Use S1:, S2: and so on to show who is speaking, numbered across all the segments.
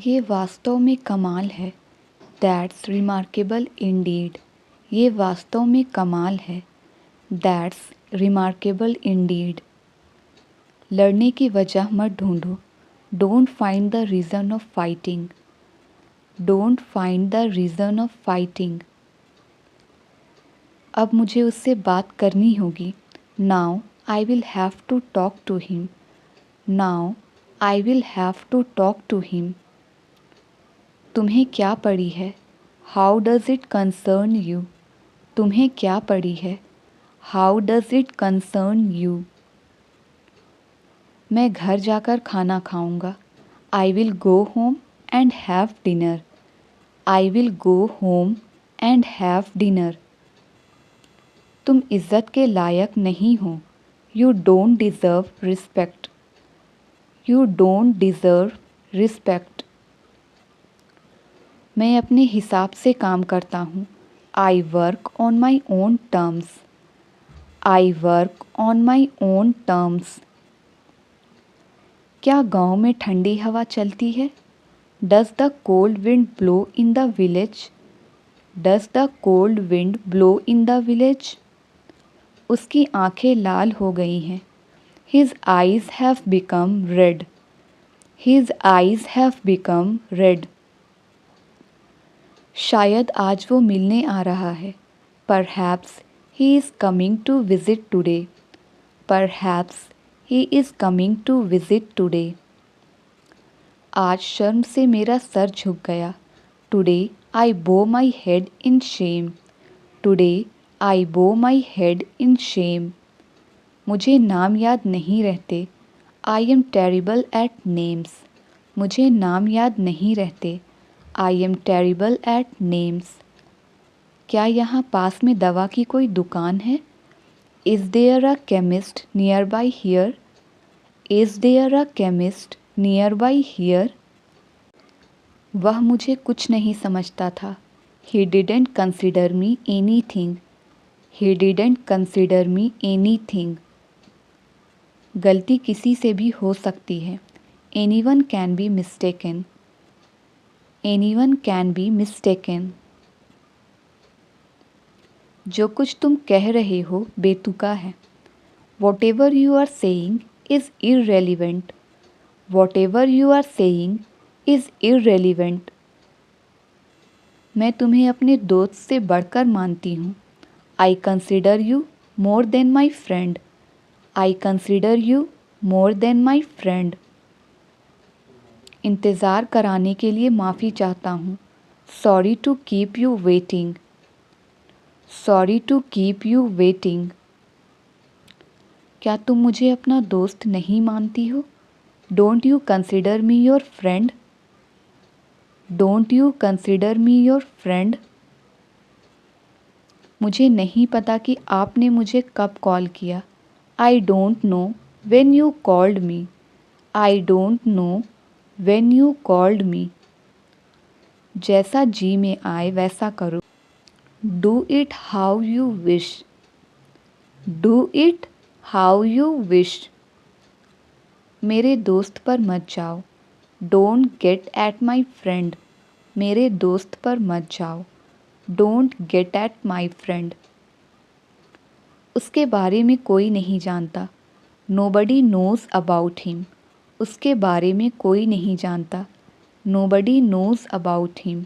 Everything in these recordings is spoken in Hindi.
S1: ये वास्तव में कमाल है। That's remarkable indeed. ये वास्तव में कमाल है। That's remarkable indeed. लड़ने की वजह मत ढूंढो। Don't find the reason of fighting. Don't find the reason of fighting. अब मुझे उससे बात करनी होगी। Now I will have to talk to him. Now I will have to talk to him. तुम्हें क्या पड़ी है? How does it concern you? तुम्हें क्या पड़ी है? How does it concern you? मैं घर जाकर खाना खाऊंगा। I will go home and have dinner. I will go home and have dinner. तुम इज़्ज़त के लायक नहीं हो। You don't deserve respect. You don't deserve respect. मैं अपने हिसाब से काम करता हूँ। I work on my own terms. I work on my own terms. क्या गांव में ठंडी हवा चलती है? Does the cold wind blow in the village? Does the cold wind blow in the village? उसकी आंखें लाल हो गई हैं। His eyes have become red. His eyes have become red. शायद आज वो मिलने आ रहा है। Perhaps he is coming to visit today. Perhaps he is coming to visit today. आज शर्म से मेरा सर झुक गया। Today I bow my head in shame. Today I bow my head in shame. मुझे नाम याद नहीं रहते। I am terrible at names. मुझे नाम याद नहीं रहते। I am terrible at names. क्या यहाँ पास में दवा की कोई दुकान है? Is there a chemist nearby here? Is there a chemist nearby here? वह मुझे कुछ नहीं समझता था। He didn't consider me anything. He didn't consider me anything. गलती किसी से भी हो सकती है। Anyone can be mistaken. Anyone can be mistaken. जो कुछ तुम कह रहे हो बेतुका है। Whatever you are saying is irrelevant. Whatever you are saying is irrelevant. मैं तुम्हें अपने दोस्त से बढ़कर मानती हूँ। I consider you more than my friend. I consider you more than my friend. इंतज़ार कराने के लिए माफ़ी चाहता हूँ। Sorry to keep you waiting. Sorry to keep you waiting. क्या तुम मुझे अपना दोस्त नहीं मानती हो? Don't you consider me your friend? Don't you consider me your friend? मुझे नहीं पता कि आपने मुझे कब कॉल किया। I don't know when you called me. I don't know when you called me. जैसा जी में आए वैसा करो। Do it how you wish. Do it how you wish. मेरे दोस्त पर मत जाओ। Don't get at my friend. मेरे दोस्त पर मत जाओ। Don't get at my friend. उसके बारे में कोई नहीं जानता। Nobody knows about him. उसके बारे में कोई नहीं जानता। Nobody knows about him.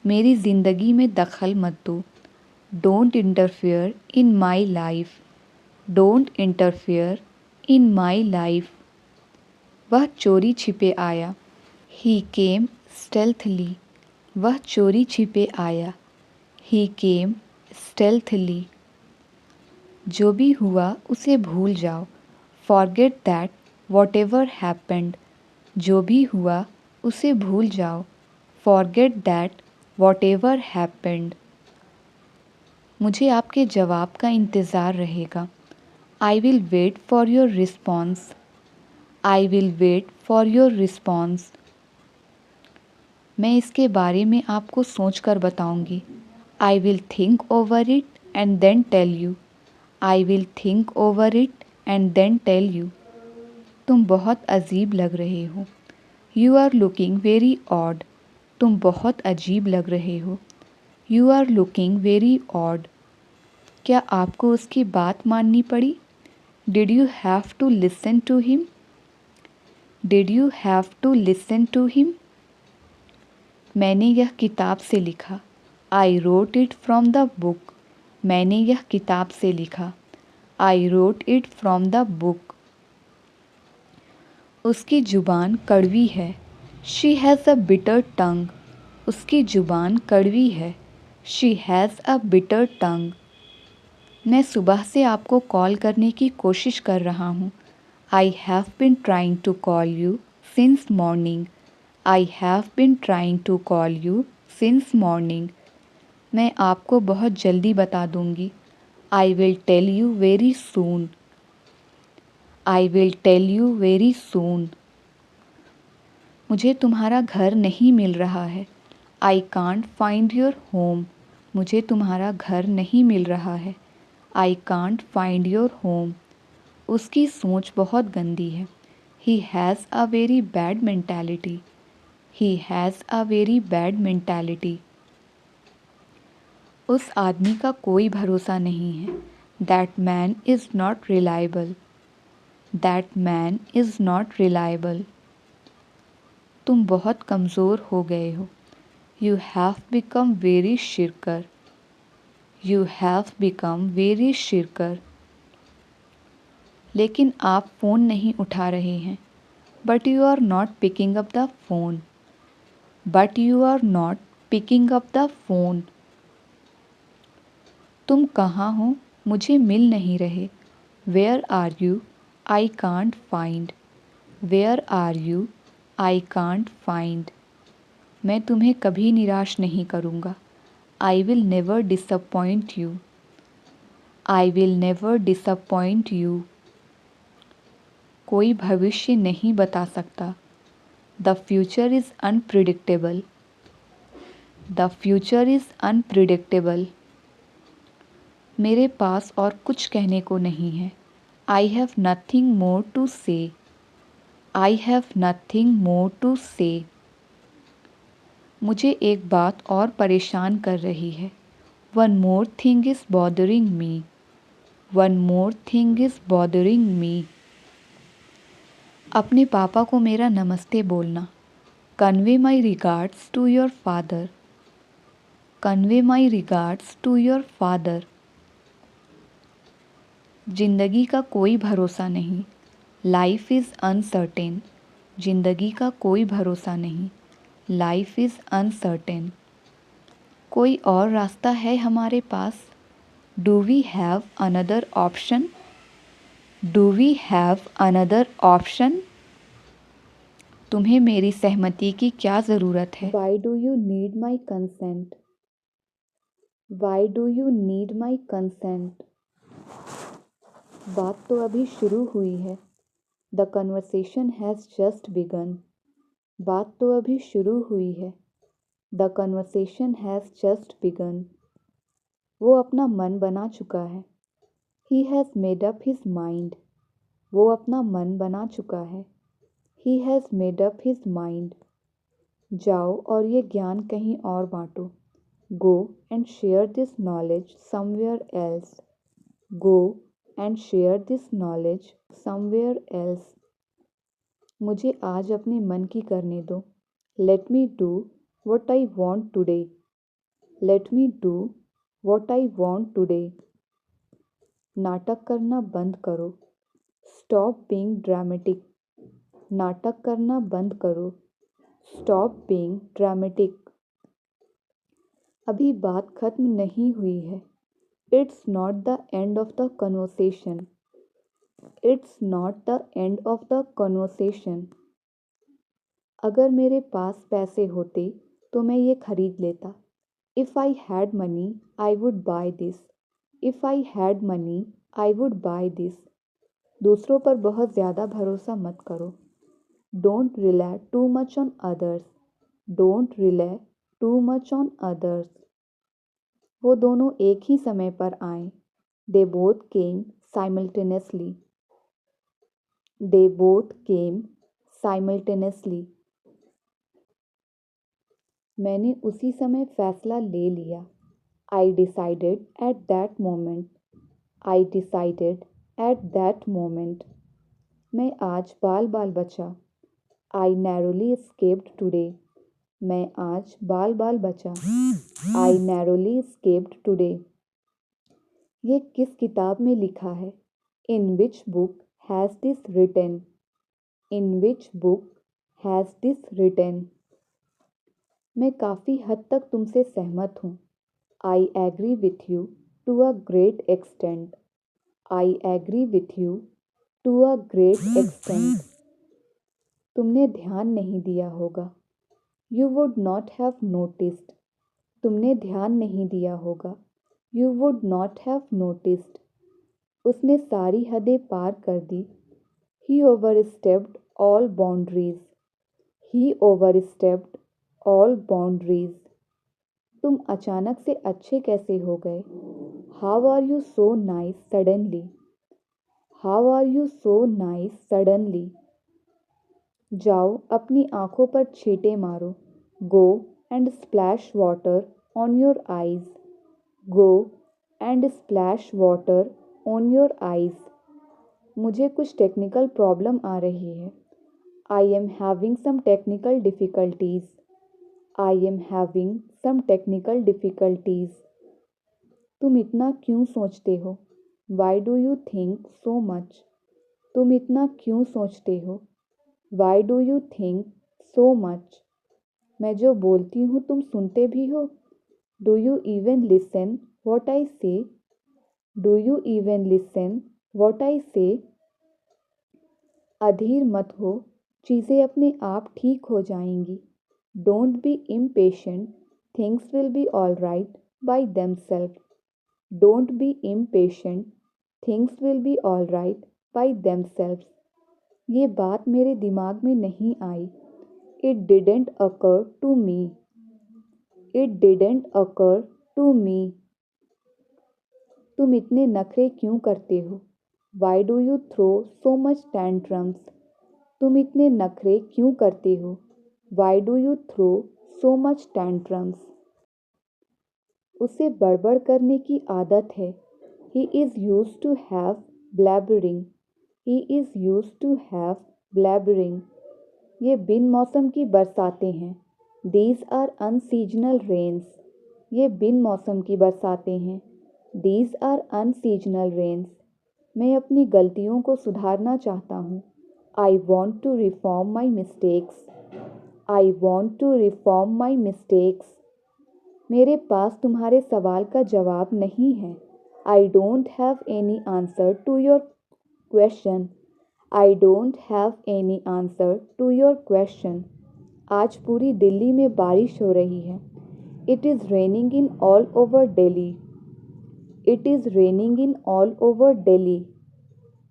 S1: मेरी ज़िंदगी में दखल मत दो। Don't interfere in my life. Don't interfere in my life. वह चोरी छिपे आया। He came stealthily. वह चोरी छिपे आया। He came stealthily. जो भी हुआ उसे भूल जाओ। Forget that whatever happened. जो भी हुआ उसे भूल जाओ। Forget that whatever happened. मुझे आपके जवाब का इंतज़ार रहेगा। I will wait for your response. I will wait for your response. मैं इसके बारे में आपको सोचकर बताऊंगी। I will think over it and then tell you. I will think over it and then tell you. तुम बहुत अजीब लग रहे हो। You are looking very odd. तुम बहुत अजीब लग रहे हो। You are looking very odd. क्या आपको उसकी बात माननी पड़ी? Did you have to listen to him? Did you have to listen to him? मैंने यह किताब से लिखा। I wrote it from the book. मैंने यह किताब से लिखा। I wrote it from the book. उसकी ज़ुबान कड़वी है। शी हैज़ अ बिटर टंग। उसकी ज़ुबान कड़वी है। शी हैज़ अ बिटर टंग। मैं सुबह से आपको कॉल करने की कोशिश कर रहा हूँ। I have been trying to call you since morning. I have been trying to call you since morning. मैं आपको बहुत जल्दी बता दूँगी। I will tell you very soon. I will tell you very soon. मुझे तुम्हारा घर नहीं मिल रहा है। I can't find your home. मुझे तुम्हारा घर नहीं मिल रहा है। I can't find your home. उसकी सोच बहुत गंदी है। He has a very bad mentality. He has a very bad mentality. उस आदमी का कोई भरोसा नहीं है। That man is not reliable. That man is not reliable. तुम बहुत कमज़ोर हो गए हो। You have become very shirker. You have become very shirker. लेकिन आप फ़ोन नहीं उठा रहे हैं। But you are not picking up the phone. But you are not picking up the phone. तुम कहाँ हो? मुझे मिल नहीं रहे। Where are you? I can't find. Where are you? I can't find. मैं तुम्हें कभी निराश नहीं करूँगा। I will never disappoint you. I will never disappoint you. कोई भविष्य नहीं बता सकता। The future is unpredictable. The future is unpredictable. मेरे पास और कुछ कहने को नहीं है। I have nothing more to say. I have nothing more to say. मुझे एक बात और परेशान कर रही है। One more thing is bothering me. One more thing is bothering me. अपने पापा को मेरा नमस्ते बोलना। Convey my regards to your father. Convey my regards to your father. जिंदगी का कोई भरोसा नहीं। Life is uncertain. जिंदगी का कोई भरोसा नहीं। Life is uncertain. कोई और रास्ता है हमारे पास? Do we have another option? Do we have another option? तुम्हें मेरी सहमति की क्या ज़रूरत है? Why do you need my consent? Why do you need my consent? बात तो अभी शुरू हुई है। The conversation has just begun. बात तो अभी शुरू हुई है। The conversation has just begun. वो अपना मन बना चुका है। He has made up his mind. वो अपना मन बना चुका है। He has made up his mind. जाओ और ये ज्ञान कहीं और बांटो। Go and share this knowledge somewhere else. Go and share this knowledge somewhere else. मुझे आज अपने मन की करने दो। Let me do what I want today. Let me do what I want today. नाटक करना बंद करो। Stop being dramatic. नाटक करना बंद करो। Stop being dramatic. अभी बात खत्म नहीं हुई है। It's not the end of the conversation. It's not the end of the conversation. अगर मेरे पास पैसे होते तो मैं ये खरीद लेता। If I had money I would by this. If I had money I would by this. दूसरों पर बहुत ज़्यादा भरोसा मत करो। Don't rely too much on others. Don't rely too much on others. वो दोनों एक ही समय पर आए। They both came simultaneously. They both came simultaneously. मैंने उसी समय फैसला ले लिया। I decided at that moment. I decided at that moment. मैं आज बाल बाल बचा। I narrowly escaped today. मैं आज बाल बाल बचा। I narrowly escaped today. ये किस किताब में लिखा है? In which book has this written? In which book has this written? मैं काफ़ी हद तक तुमसे सहमत हूँ। I agree with you to a great extent. I agree with you to a great extent. तुमने ध्यान नहीं दिया होगा। You would not have noticed. तुमने ध्यान नहीं दिया होगा। You would not have noticed. उसने सारी हदें पार कर दी। He overstepped all boundaries. He overstepped all boundaries. तुम अचानक से अच्छे कैसे हो गए? How are you so nice suddenly? How are you so nice suddenly? जाओ अपनी आंखों पर छींटे मारो। Go and splash water on your eyes. Go and splash water on your eyes. मुझे कुछ टेक्निकल प्रॉब्लम आ रही है। आई am having some technical difficulties. I am having some technical difficulties. तुम इतना क्यों सोचते हो? Why do you think so much? तुम इतना क्यों सोचते हो? Why do you think so much? मैं जो बोलती हूँ तुम सुनते भी हो? Do you even listen what I say? Do you even listen what I say? अधीर मत हो, चीज़ें अपने आप ठीक हो जाएंगी। Don't be impatient, things will be all right by themselves. Don't be impatient, things will be all right by themselves. ये बात मेरे दिमाग में नहीं आई। It didn't occur to me. It didn't occur to me. तुम इतने नखरे क्यों करते हो? Why do you throw so much tantrums? तुम इतने नखरे क्यों करते हो? Why do you throw so much tantrums? उसे बड़बड़ करने की आदत है। He is used to have blabbering. He is used to have blabbering. ये बिन मौसम की बरसातें हैं। These are unseasonal rains. ये बिन मौसम की बरसातें हैं। These are unseasonal rains. मैं अपनी गलतियों को सुधारना चाहता हूँ। I want to reform my mistakes. I want to reform my mistakes. मेरे पास तुम्हारे सवाल का जवाब नहीं है। I don't have any answer to your question. I don't have any answer to your question. आज पूरी दिल्ली में बारिश हो रही है। It is raining in all over Delhi. It is raining in all over Delhi.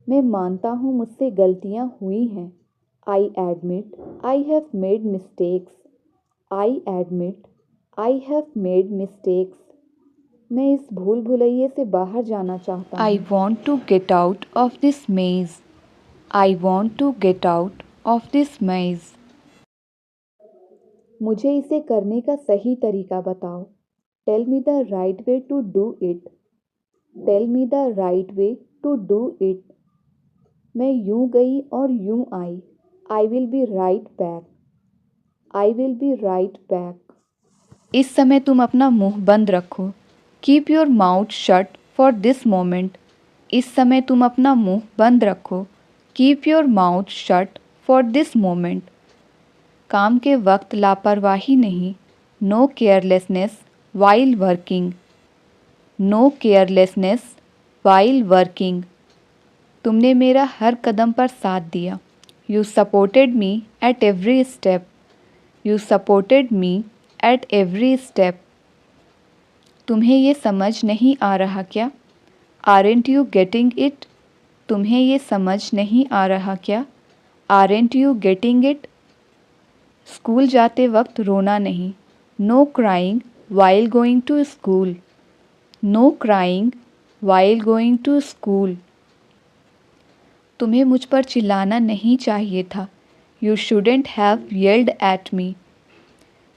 S1: मैं मानता हूँ मुझसे गलतियाँ हुई हैं। I admit I have made mistakes. I admit I have made mistakes. मैं इस भूल भुलैये से बाहर जाना चाहता हूँ।
S2: I want to get out of this maze. I want to get out of this maze.
S1: मुझे इसे करने का सही तरीका बताओ। Tell me the right way to do it. Tell me the right way to do it. मैं यूं गई और यूं आई। I will be right back. I will be right back.
S2: इस समय तुम अपना मुंह बंद रखो। Keep your mouth shut for this moment. इस समय तुम अपना मुंह बंद रखो। Keep your mouth shut for this moment. काम के वक्त लापरवाही नहीं। No carelessness while working. No carelessness while working. तुमने मेरा हर कदम पर साथ दिया। You supported me at every step. You supported me at every step. तुम्हें ये समझ नहीं आ रहा क्या? Aren't you getting it? तुम्हें ये समझ नहीं आ रहा क्या? Aren't you getting it? School जाते वक्त रोना नहीं। No crying while going to school. No crying while going to school. तुम्हें मुझ पर चिल्लाना नहीं चाहिए था। You shouldn't have yelled at me.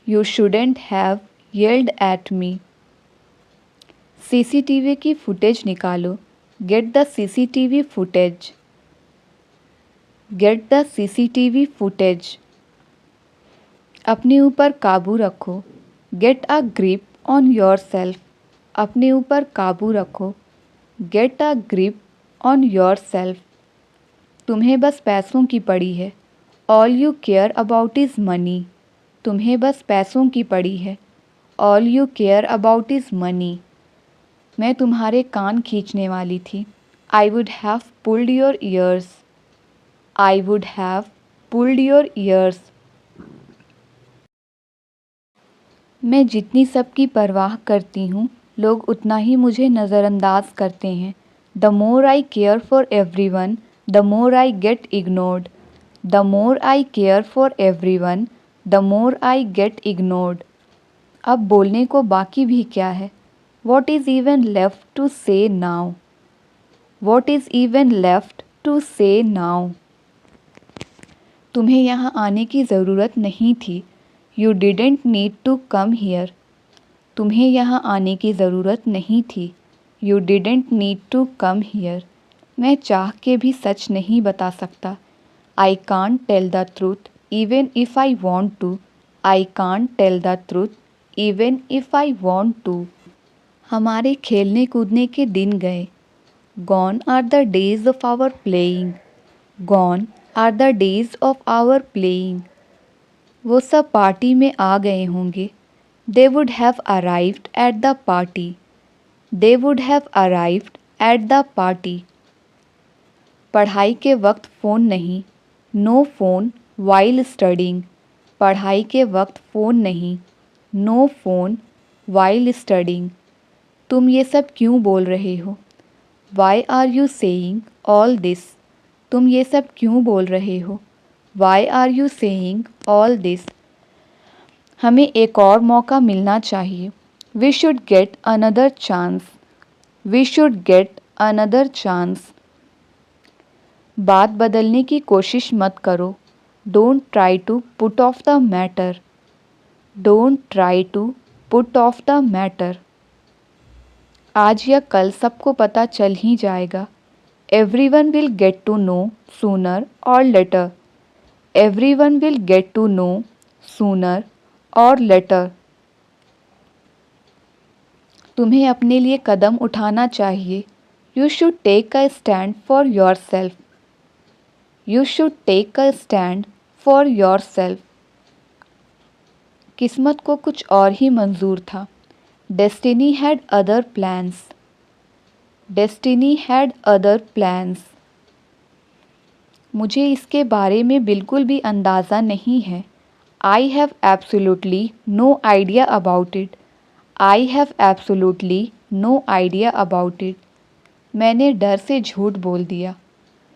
S2: You shouldn't have yelled at me. CCTV की फुटेज निकालो. Get the CCTV footage. Get the CCTV footage. अपने ऊपर काबू रखो. Get a grip on yourself. अपने ऊपर काबू रखो. Get a grip on yourself. तुम्हें बस पैसों की पड़ी है. All you care about is money. तुम्हें बस पैसों की पड़ी है. All you care about is money. मैं तुम्हारे कान खींचने वाली थी. I would have pulled your ears. I would have pulled your ears. मैं जितनी सबकी परवाह करती हूँ, लोग उतना ही मुझे नज़रअंदाज करते हैं. The more I care for everyone, the more I get ignored. The more I care for everyone, the more I get ignored. अब बोलने को बाकी भी क्या है? What is even left to say now? What is even left to say now? तुम्हें यहाँ आने की ज़रूरत नहीं थी. You didn't need to come here. तुम्हें यहाँ आने की ज़रूरत नहीं थी. You didn't need to come here. मैं चाह के भी सच नहीं बता सकता. I can't tell the truth even if I want to. I can't tell the truth even if I want to. हमारे खेलने कूदने के दिन गए. Gone are the days of our playing. Gone are the days of our playing. वो सब पार्टी में आ गए होंगे. They would have arrived at the party. They would have arrived at the party. पढ़ाई के वक्त फ़ोन नहीं. No phone while studying. पढ़ाई के वक्त फ़ोन नहीं. No phone while studying. तुम ये सब क्यों बोल रहे हो? Why are you saying all this? तुम ये सब क्यों बोल रहे हो? Why are you saying all this? हमें एक और मौका मिलना चाहिए. We should get another chance. We should get another chance. बात बदलने की कोशिश मत करो. Don't try to put off the matter. Don't try to put off the matter. आज या कल सबको पता चल ही जाएगा. Everyone will get to know sooner or later. Everyone will get to know sooner or later. तुम्हें अपने लिए कदम उठाना चाहिए. You should take a stand for yourself. You should take a stand for yourself. किस्मत को कुछ और ही मंजूर था. Destiny had other plans. Destiny had other plans. मुझे इसके बारे में बिल्कुल भी अंदाज़ा नहीं है. I have absolutely no idea about it. I have absolutely no idea about it. मैंने डर से झूठ बोल दिया.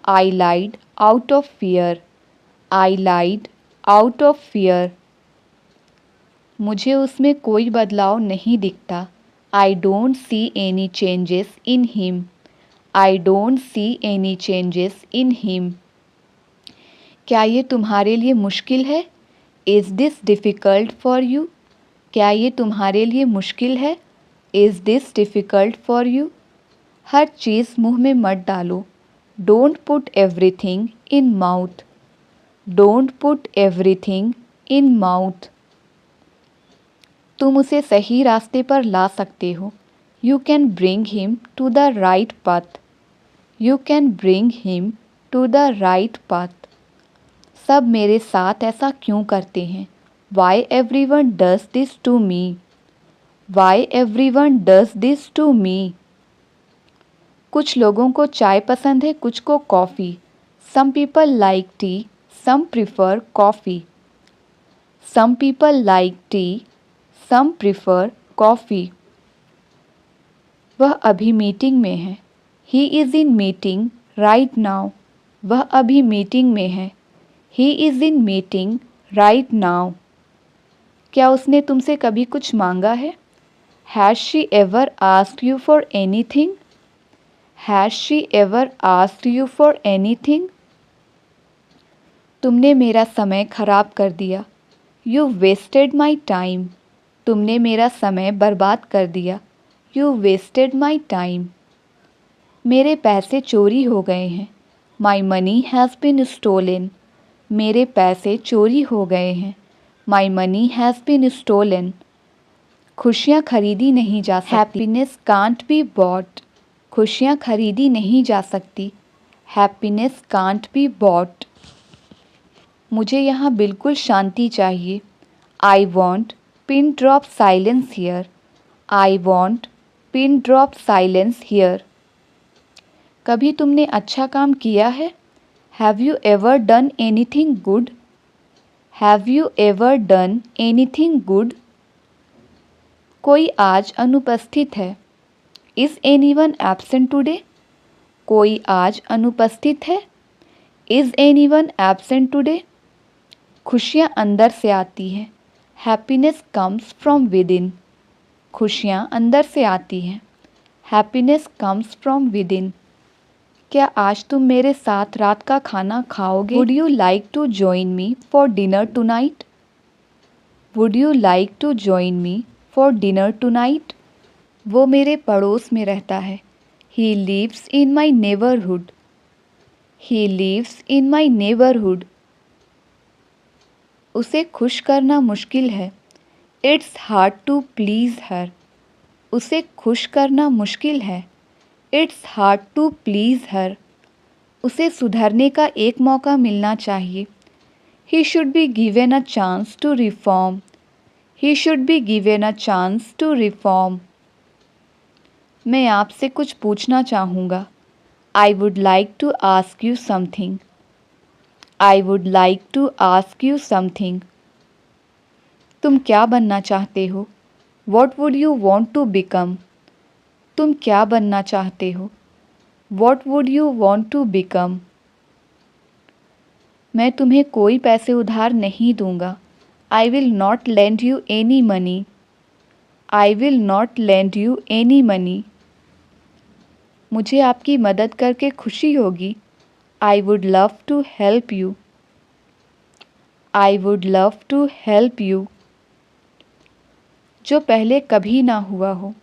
S2: I lied out of fear. I lied out of fear. मुझे उसमें कोई बदलाव नहीं दिखता. I don't see any changes in him. I don't see any changes in him. क्या ये तुम्हारे लिए मुश्किल है? Is this difficult for you? क्या ये तुम्हारे लिए मुश्किल है? Is this difficult for you? हर चीज़ मुंह में मत डालो. Don't put everything in mouth. Don't put everything in mouth. तुम उसे सही रास्ते पर ला सकते हो. You can bring him to the right path. You can bring him to the right path. सब मेरे साथ ऐसा क्यों करते हैं? Why everyone does this to me? Why everyone does this to me? कुछ लोगों को चाय पसंद है, कुछ को coffee. Some people like tea, some prefer coffee. Some people like tea, some prefer coffee. वह अभी मीटिंग में है. He is in meeting right now. वह अभी मीटिंग में है. He is in meeting right now. क्या उसने तुमसे कभी कुछ मांगा है? Has she ever asked you for anything? Has she ever asked you for anything? तुमने मेरा समय खराब कर दिया. यू वेस्टेड माई टाइम, तुमने मेरा समय बर्बाद कर दिया। You wasted my time. मेरे पैसे चोरी हो गए हैं। My money has been stolen, मेरे पैसे चोरी हो गए हैं। My money has been stolen. खुशियाँ खरीदी नहीं जा सकती। हैप्पीनेस कांट बी बॉट, खुशियाँ खरीदी नहीं जा सकती। Happiness can't be bought. मुझे यहाँ बिल्कुल शांति चाहिए। I want pin drop silence here, I want pin drop silence here. कभी तुमने अच्छा काम किया है? Have you ever done anything good, have you ever done anything good. कोई आज अनुपस्थित है। इज़ एनीवन एब्सेंट टुडे, कोई आज अनुपस्थित है। Is anyone absent today. खुशियाँ अंदर से आती हैं। Happiness comes from within, खुशियाँ अंदर से आती हैं। Happiness comes from within. क्या आज तुम मेरे साथ रात का खाना खाओगे? Would you like to join me for dinner tonight, would you like to join me for dinner tonight. वो मेरे पड़ोस में रहता है। He lives in my neighbourhood, he lives in my neighbourhood. उसे खुश करना मुश्किल है। It's hard to please her, उसे खुश करना मुश्किल है। It's hard to please her. उसे सुधरने का एक मौका मिलना चाहिए। He should be given a chance to reform, he should be given a chance to reform. मैं आपसे कुछ पूछना चाहूँगा। I would like to ask you something, I would like to ask you something. तुम क्या बनना चाहते हो? What would you want to become, तुम क्या बनना चाहते हो? What would you want to become. मैं तुम्हें कोई पैसे उधार नहीं दूंगा। I will not lend you any money, I will not lend you any money. मुझे आपकी मदद करके खुशी होगी। I would love to help you, I would love to help you. जो पहले कभी ना हुआ हो।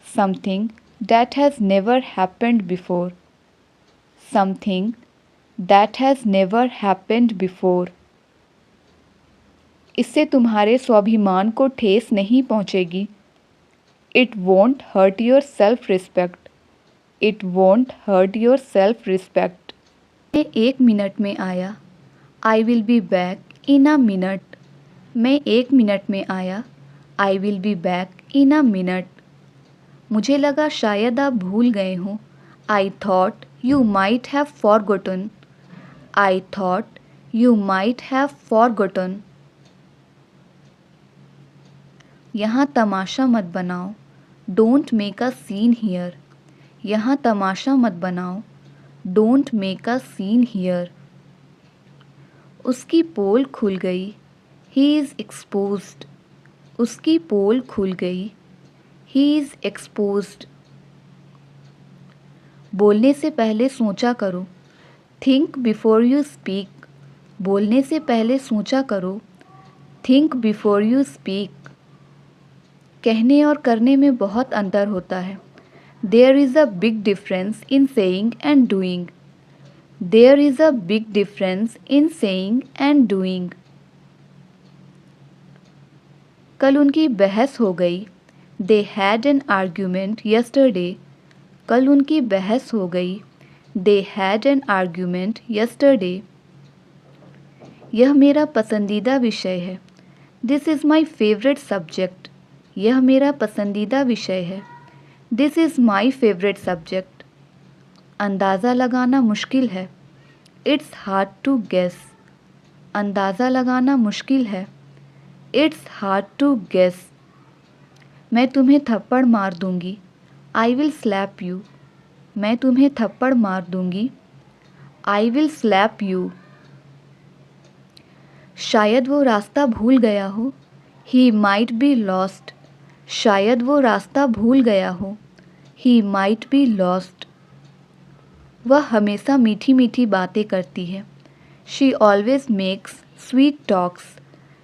S2: Something that has never happened before, something that has never happened before. इससे तुम्हारे स्वाभिमान को ठेस नहीं पहुँचेगी। It won't hurt your self respect, it won't hurt your self respect. मैं 1 मिनट में आया। I will be back in a minute, मैं 1 मिनट में आया। I will be back in a minute. मुझे लगा शायद आप भूल गए हों। I thought you might have forgotten, I thought you might have forgotten. यहाँ तमाशा मत बनाओ। Don't make a scene here, यहाँ तमाशा मत बनाओ। Don't make a scene here. उसकी पोल खुल गई। ही इज़ एक्सपोज्ड, उसकी पोल खुल गई। He is exposed. बोलने से पहले सोचा करो। थिंक बिफोर यू स्पीक, बोलने से पहले सोचा करो। Think before you speak. कहने और करने में बहुत अंतर होता है। There is a big difference in saying and doing, there is a big difference in saying and doing. कल उनकी बहस हो गई। They had an argument yesterday, कल उनकी बहस हो गई। They had an argument yesterday. यह मेरा पसंदीदा विषय है। This is my favourite subject, यह मेरा पसंदीदा विषय है। This is my favourite subject. अंदाज़ा लगाना मुश्किल है। इट्स हार्ड टू गेस, अंदाज़ा लगाना मुश्किल है। It's hard to guess. मैं तुम्हें थप्पड़ मार दूंगी। आई विल स्लैप यू, मैं तुम्हें थप्पड़ मार दूंगी। I will slap you. शायद वो रास्ता भूल गया हो। ही माइट बी लॉस्ट, शायद वो रास्ता भूल गया हो। He might be lost. वह हमेशा मीठी मीठी बातें करती है। She always makes sweet talks,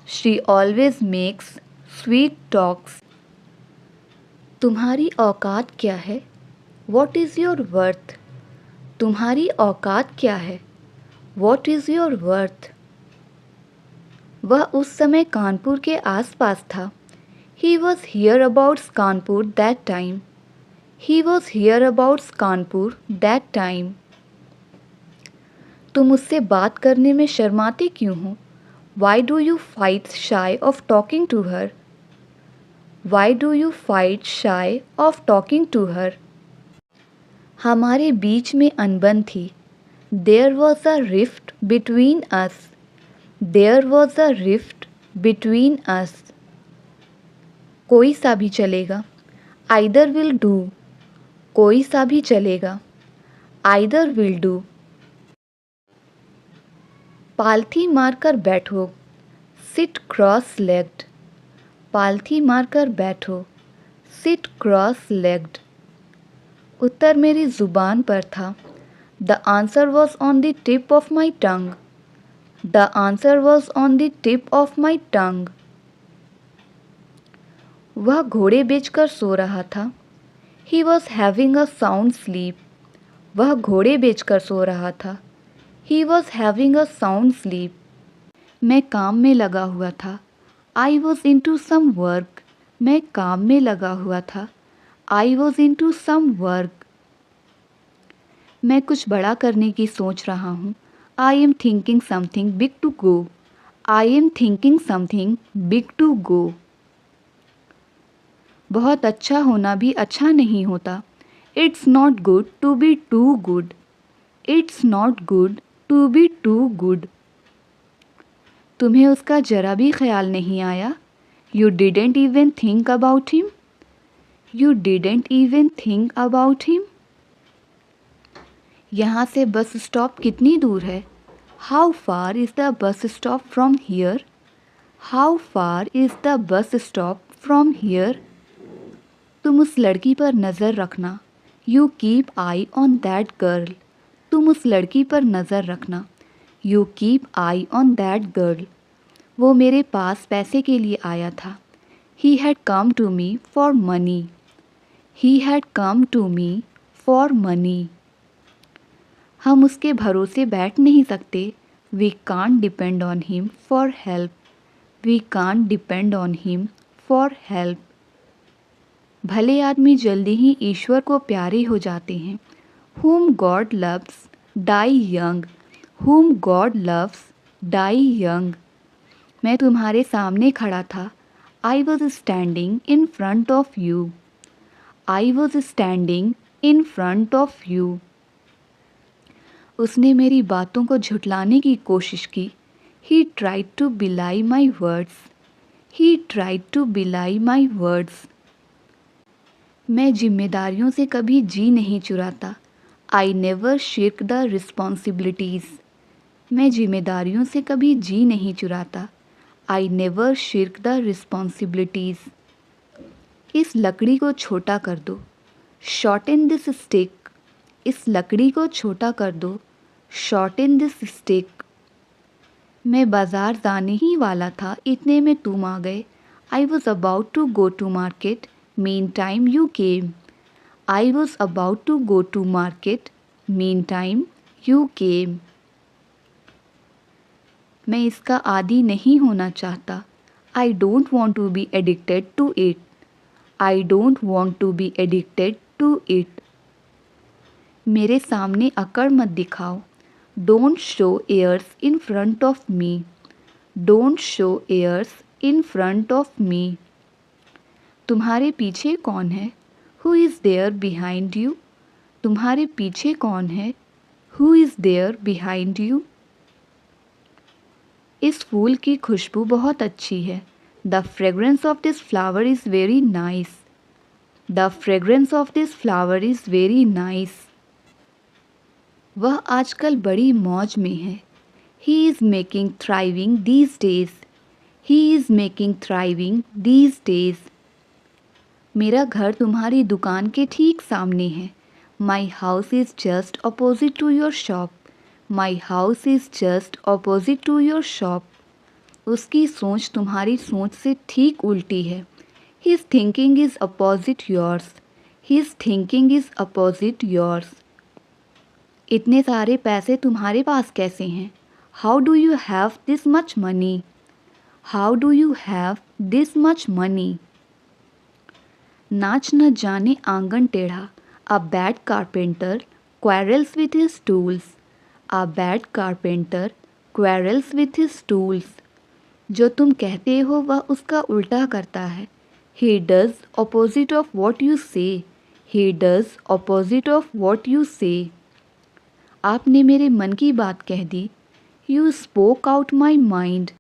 S2: she always makes sweet talks. तुम्हारी औकात क्या है? What is your worth? तुम्हारी औकात क्या है? What is your worth? वह उस समय कानपुर के आसपास था। He was here abouts Kanpur that time. He was here abouts Kanpur that time. तुम उससे बात करने में शर्माते क्यों हो? Why do you fight shy of talking to her? Why do you fight shy of talking to her? हमारे बीच में अनबन थी। There was a rift between us. There was a rift between us. कोई सा भी चलेगा। Either will do. कोई सा भी चलेगा। Either will do. पालथी मारकर बैठो। Sit cross legged. पालथी मारकर बैठो। Sit cross legged. उत्तर मेरी ज़ुबान पर था। The answer was on the tip of my tongue. The answer was on the tip of my tongue. वह घोड़े बेचकर सो रहा था। He was having a sound sleep. वह घोड़े बेचकर सो रहा था। He was having a sound sleep. मैं काम में लगा हुआ था। I was into some work. मैं काम में लगा हुआ था। I was into some work. मैं कुछ बड़ा करने की सोच रहा हूँ। I am thinking something big to go. I am thinking something big to go. बहुत अच्छा होना भी अच्छा नहीं होता। It's not good to be too good. It's not good to be too good. तुम्हें उसका जरा भी ख्याल नहीं आया? You didn't even think about him. You didn't even think about him. यहाँ से बस स्टॉप कितनी दूर है? How far is the bus stop from here? How far is the bus stop from here? तुम उस लड़की पर नज़र रखना। You keep eye on that girl. तुम उस लड़की पर नज़र रखना। You keep eye on that girl. वो मेरे पास पैसे के लिए आया था। He had come to me for money. He had come to me for money. हम उसके भरोसे बैठ नहीं सकते। We can't depend on him for help. We can't depend on him for help. भले आदमी जल्दी ही ईश्वर को प्यारे हो जाते हैं। Whom God loves die young. Whom God loves die young. मैं तुम्हारे सामने खड़ा था। I was standing in front of you. I was standing in front of you. उसने मेरी बातों को झुठलाने की कोशिश की। He tried to belie my words. He tried to belie my words. मैं जिम्मेदारियों से कभी जी नहीं चुराता। I never shirk the responsibilities. मैं जिम्मेदारियों से कभी जी नहीं चुराता। I never shirk the responsibilities. इस लकड़ी को छोटा कर दो। Shorten this stick. इस लकड़ी को छोटा कर दो। Shorten this stick. मैं बाज़ार जाने ही वाला था, इतने में तुम आ गए। I was about to go to market, meantime you came. I was about to go to market, meantime you came. मैं इसका आदी नहीं होना चाहता। I don't want to be addicted to it. I don't want to be addicted to it. मेरे सामने अकड़ मत दिखाओ। Don't show airs in front of me. Don't show airs in front of me. तुम्हारे पीछे कौन है? Who is there behind you? तुम्हारे पीछे कौन है? Who is there behind you? इस फूल की खुशबू बहुत अच्छी है। The fragrance of this flower is very nice. The fragrance of this flower is very nice. वह आजकल बड़ी मौज में है। He is making thriving these days. He is making thriving these days. मेरा घर तुम्हारी दुकान के ठीक सामने है। My house is just opposite to your shop. My house is just opposite to your shop. उसकी सोच तुम्हारी सोच से ठीक उल्टी है। His thinking is opposite yours. His thinking is opposite yours. इतने सारे पैसे तुम्हारे पास कैसे हैं? How do you have this much money? How do you have this much money? नाच न जाने आंगन टेढ़ा. A bad carpenter quarrels with his tools. A bad carpenter quarrels with his tools. जो तुम कहते हो वह उसका उल्टा करता है. He does opposite of what you say. He does opposite of what you say. आपने मेरे मन की बात कह दी. You spoke out my mind.